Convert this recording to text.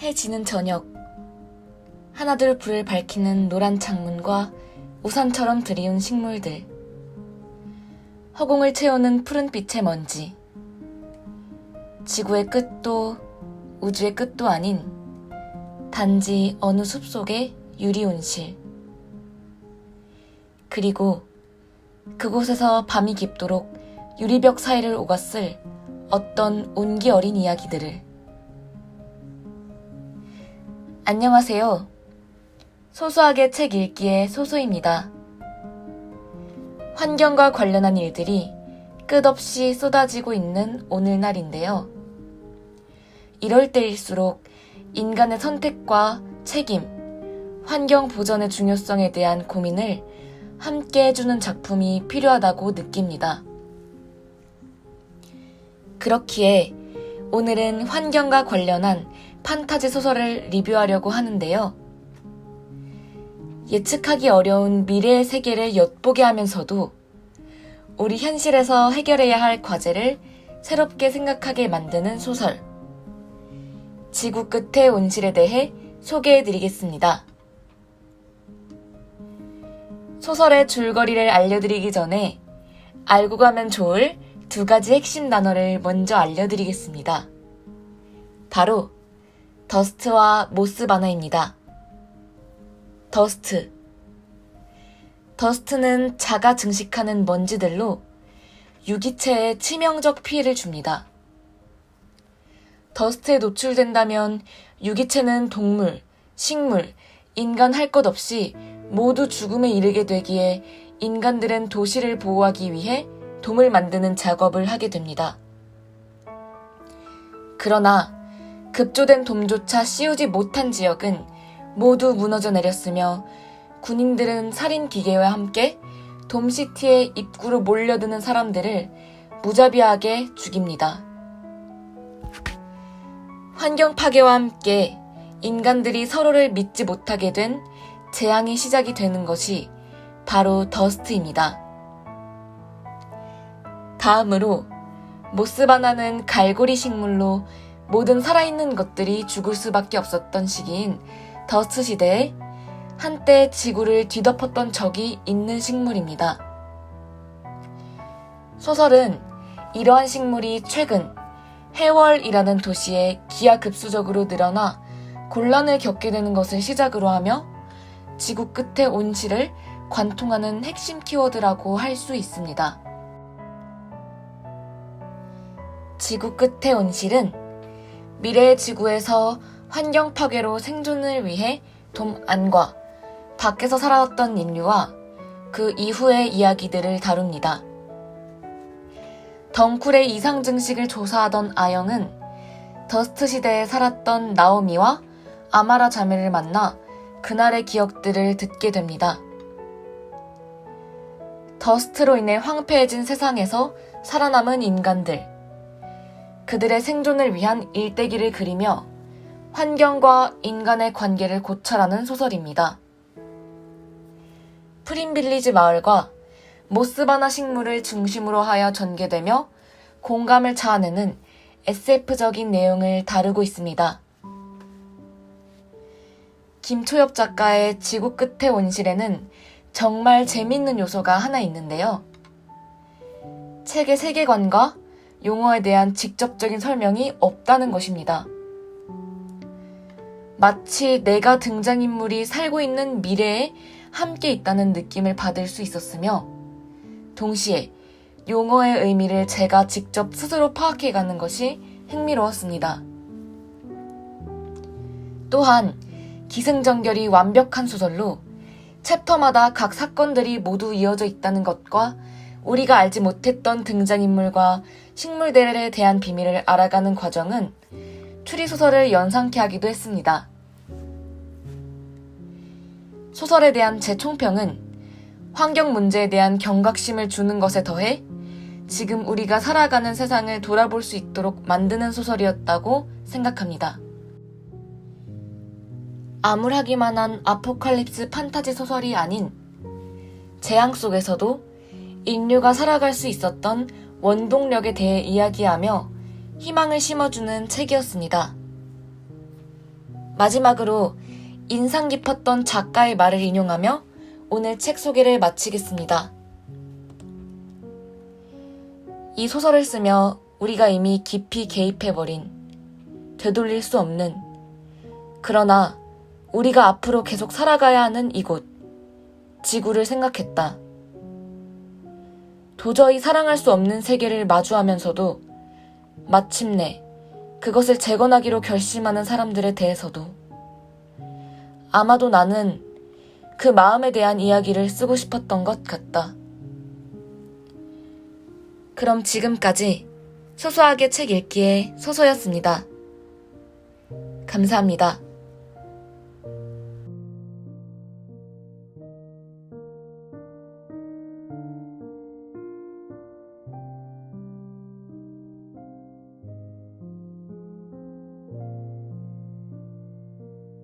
해 지는 저녁, 하나둘 불을 밝히는 노란 창문과 우산처럼 드리운 식물들, 허공을 채우는 푸른빛의 먼지, 지구의 끝도 우주의 끝도 아닌 단지 어느 숲속의 유리온실. 그리고 그곳에서 밤이 깊도록 유리벽 사이를 오갔을 어떤 온기 어린 이야기들을. 안녕하세요. 소소하게 책 읽기의 소소입니다. 환경과 관련한 일들이 끝없이 쏟아지고 있는 오늘날인데요. 이럴 때일수록 인간의 선택과 책임, 환경 보전의 중요성에 대한 고민을 함께 해주는 작품이 필요하다고 느낍니다. 그렇기에 오늘은 환경과 관련한 판타지 소설을 리뷰하려고 하는데요. 예측하기 어려운 미래의 세계를 엿보게 하면서도 우리 현실에서 해결해야 할 과제를 새롭게 생각하게 만드는 소설. 지구 끝의 온실에 대해 소개해드리겠습니다. 소설의 줄거리를 알려드리기 전에 알고 가면 좋을 두 가지 핵심 단어를 먼저 알려드리겠습니다. 바로 더스트와 모스바나입니다. 더스트는 자가 증식하는 먼지들로 유기체에 치명적 피해를 줍니다. 더스트에 노출된다면 유기체는 동물, 식물, 인간 할 것 없이 모두 죽음에 이르게 되기에 인간들은 도시를 보호하기 위해 돔을 만드는 작업을 하게 됩니다. 그러나 급조된 돔조차 씌우지 못한 지역은 모두 무너져 내렸으며 군인들은 살인 기계와 함께 돔시티의 입구로 몰려드는 사람들을 무자비하게 죽입니다. 환경 파괴와 함께 인간들이 서로를 믿지 못하게 된 재앙이 시작이 되는 것이 바로 더스트입니다. 다음으로 모스바나는 갈고리 식물로 모든 살아있는 것들이 죽을 수밖에 없었던 시기인 더스트 시대에 한때 지구를 뒤덮었던 적이 있는 식물입니다. 소설은 이러한 식물이 최근 해월이라는 도시에 기하급수적으로 늘어나 곤란을 겪게 되는 것을 시작으로 하며 지구 끝의 온실을 관통하는 핵심 키워드라고 할 수 있습니다. 지구 끝의 온실은 미래의 지구에서 환경 파괴로 생존을 위해 돔 안과 밖에서 살아왔던 인류와 그 이후의 이야기들을 다룹니다. 덩쿨의 이상 증식을 조사하던 아영은 더스트 시대에 살았던 나오미와 아마라 자매를 만나 그날의 기억들을 듣게 됩니다. 더스트로 인해 황폐해진 세상에서 살아남은 인간들, 그들의 생존을 위한 일대기를 그리며 환경과 인간의 관계를 고찰하는 소설입니다. 프린빌리지 마을과 모스바나 식물을 중심으로 하여 전개되며 공감을 자아내는 SF적인 내용을 다루고 있습니다. 김초엽 작가의 지구 끝의 온실에는 정말 재미있는 요소가 하나 있는데요. 책의 세계관과 용어에 대한 직접적인 설명이 없다는 것입니다. 마치 내가 등장인물이 살고 있는 미래에 함께 있다는 느낌을 받을 수 있었으며, 동시에 용어의 의미를 제가 직접 스스로 파악해가는 것이 흥미로웠습니다. 또한 기승전결이 완벽한 소설로 챕터마다 각 사건들이 모두 이어져 있다는 것과 우리가 알지 못했던 등장인물과 식물들에 대한 비밀을 알아가는 과정은 추리소설을 연상케 하기도 했습니다. 소설에 대한 제 총평은 환경 문제에 대한 경각심을 주는 것에 더해 지금 우리가 살아가는 세상을 돌아볼 수 있도록 만드는 소설이었다고 생각합니다. 암울하기만 한 아포칼립스 판타지 소설이 아닌 재앙 속에서도 인류가 살아갈 수 있었던 원동력에 대해 이야기하며 희망을 심어주는 책이었습니다. 마지막으로 인상 깊었던 작가의 말을 인용하며 오늘 책 소개를 마치겠습니다. 이 소설을 쓰며 우리가 이미 깊이 개입해버린, 되돌릴 수 없는, 그러나 우리가 앞으로 계속 살아가야 하는 이곳, 지구를 생각했다. 도저히 사랑할 수 없는 세계를 마주하면서도 마침내 그것을 재건하기로 결심하는 사람들에 대해서도 아마도 나는 그 마음에 대한 이야기를 쓰고 싶었던 것 같다. 그럼 지금까지 소소하게 책 읽기의 소소였습니다. 감사합니다.